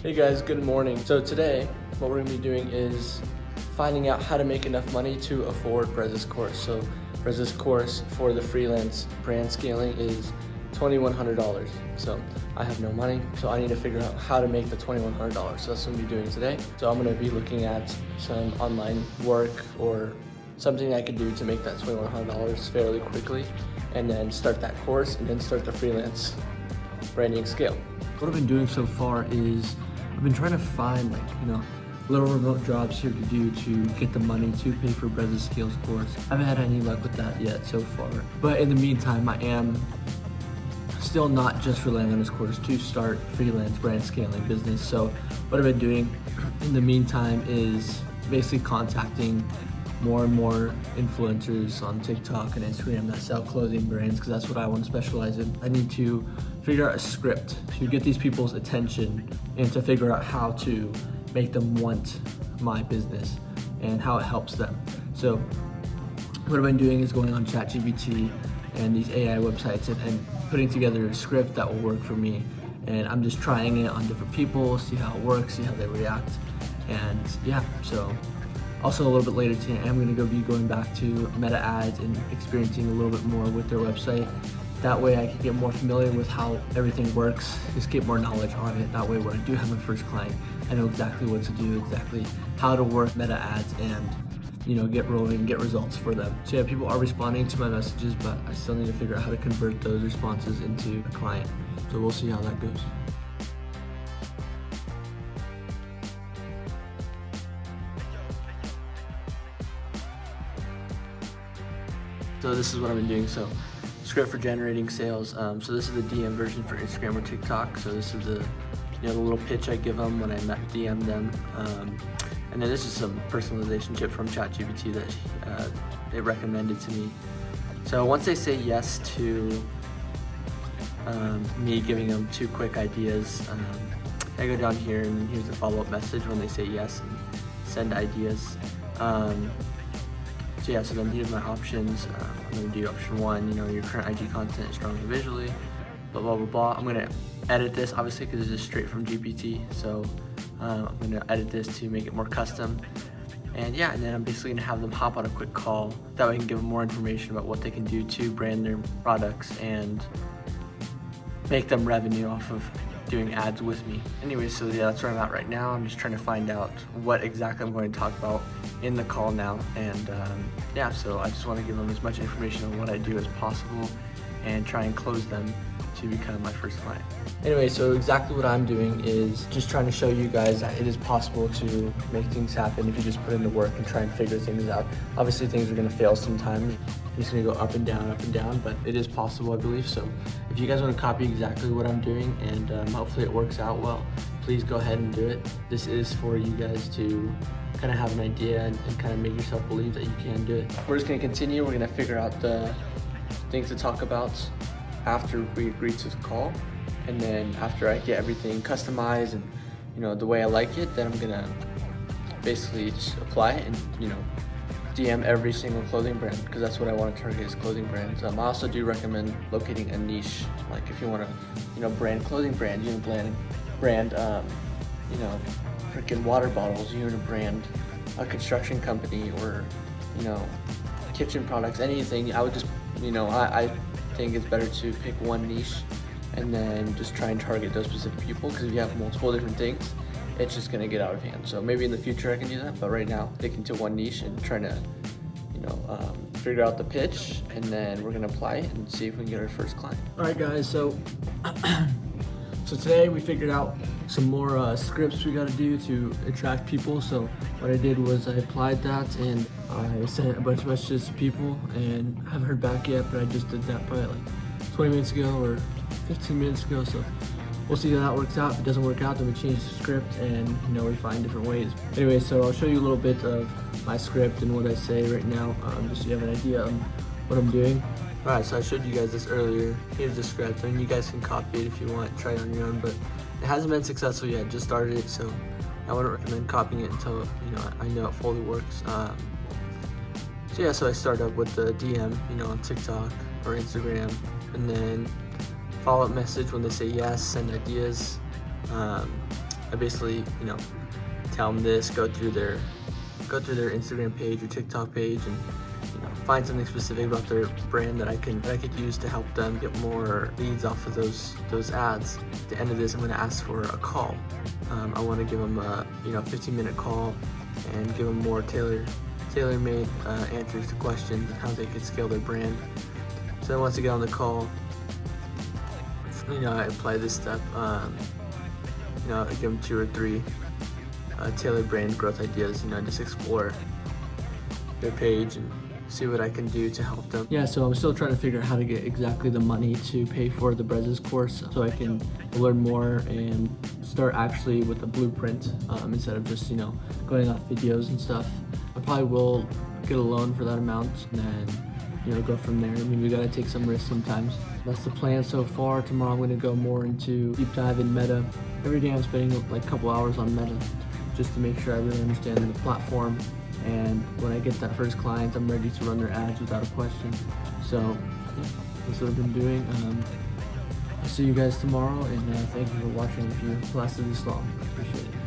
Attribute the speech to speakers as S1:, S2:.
S1: Hey guys, good morning. So today, what we're gonna be doing is finding out how to make enough money to afford Brez's course. So Brez's course for the freelance brand scaling is $2,100. So I have no money, so I need to figure out how to make the $2,100. So that's what I'm gonna be doing today. So I'm gonna be looking at some online work or something I could do to make that $2,100 fairly quickly, and then start that course, and then start the freelance branding scale. What I've been doing so far is I've been trying to find little remote jobs here to do to get the money to pay for Brez's Skills course. I haven't had any luck with that yet so far. But in the meantime, I am still not just relying on this course to start freelance brand scaling business. So what I've been doing in the meantime is basically contacting more and more influencers on TikTok and Instagram that sell clothing brands, because that's what I want to specialize in. I need to figure out a script to get these people's attention and to figure out how to make them want my business and how it helps them. So what I've been doing is going on ChatGPT and these AI websites and putting together a script that will work for me. And I'm just trying it on different people, see how it works, see how they react. And yeah, so also a little bit later today, I'm going to be going back to Meta Ads and experiencing a little bit more with their website. That way I can get more familiar with how everything works, just get more knowledge on it. That way when I do have my first client, I know exactly what to do, exactly how to work Meta Ads and get rolling, get results for them. So yeah, people are responding to my messages, but I still need to figure out how to convert those responses into a client. So we'll see how that goes. So this is what I've been doing. So script for generating sales. So this is the DM version for Instagram or TikTok. So this is the little pitch I give them when I DM them. And then this is some personalization tip from ChatGPT that they recommended to me. So once they say yes to me giving them 2 quick ideas, I go down here and here's the follow-up message when they say yes and send ideas. So yeah, so then here's my options. I'm gonna do option 1, your current IG content is strongly visually, blah, blah, blah, blah. I'm gonna edit this, obviously, because this is straight from GPT. So I'm gonna edit this to make it more custom. And yeah, and then I'm basically gonna have them hop on a quick call. That way I can give them more information about what they can do to brand their products and make them revenue off of doing ads with me. Anyways, so yeah, that's where I'm at right now. I'm just trying to find out what exactly I'm going to talk about in the call now. And yeah, so I just want to give them as much information on what I do as possible and try and close them to become my first client. Anyway, so exactly what I'm doing is just trying to show you guys that it is possible to make things happen if you just put in the work and try and figure things out. Obviously things are going to fail sometimes. It's going to go up and down, but it is possible, I believe. So if you guys want to copy exactly what I'm doing and hopefully it works out well, please go ahead and do it. This is for you guys to kind of have an idea and kind of make yourself believe that you can do it. We're just going to continue. We're going to figure out the things to talk about after we agree to the call, and then after I get everything customized and the way I like it, then I'm gonna basically just apply it and DM every single clothing brand, because that's what I want to target is clothing brands. I also do recommend locating a niche, like if you want to brand clothing brand, brand freaking water bottles, brand a construction company or kitchen products, anything. I would just I think it's better to pick one niche and then just try and target those specific people, because if you have multiple different things, it's just going to get out of hand. So maybe in the future I can do that, but right now sticking to one niche and trying to figure out the pitch, and then we're going to apply it and see if we can get our first client. All right guys, so today we figured out some more scripts we got to do to attract people. So what I did was I applied that and I sent a bunch of messages to people, and I haven't heard back yet, but I just did that probably like 20 minutes ago or 15 minutes ago. So we'll see how that works out. If it doesn't work out, then we change the script and we find different ways. Anyway, so I'll show you a little bit of my script and what I say right now, just so you have an idea on what I'm doing. Alright, so I showed you guys this earlier. Here's the script. I mean, you guys can copy it if you want, try it on your own, but it hasn't been successful yet. Just started it, so I wouldn't recommend copying it until I know it fully works. So yeah, so I start up with the DM, on TikTok or Instagram, and then follow-up message when they say yes, send ideas. I basically, tell them this, go through their Instagram page or TikTok page, and find something specific about their brand that I could use to help them get more leads off of those ads. At the end of this, I'm going to ask for a call. I want to give them a 15-minute call and give them more tailor-made answers to questions and how they could scale their brand. So then once I get on the call, I apply this step. I give them 2 or 3 tailored brand growth ideas. Just explore their page and see what I can do to help them. Yeah, so I'm still trying to figure out how to get exactly the money to pay for the Brez's course so I can learn more and start actually with a blueprint instead of just, going off videos and stuff. I probably will get a loan for that amount and then, go from there. I mean, we gotta take some risks sometimes. That's the plan so far. Tomorrow I'm gonna go more into deep dive in Meta. Every day I'm spending like a couple hours on Meta just to make sure I really understand the platform. And when I get that first client, I'm ready to run their ads without a question. So that's what I've been doing. I'll see you guys tomorrow, and thank you for watching if you lasted this long. Appreciate it.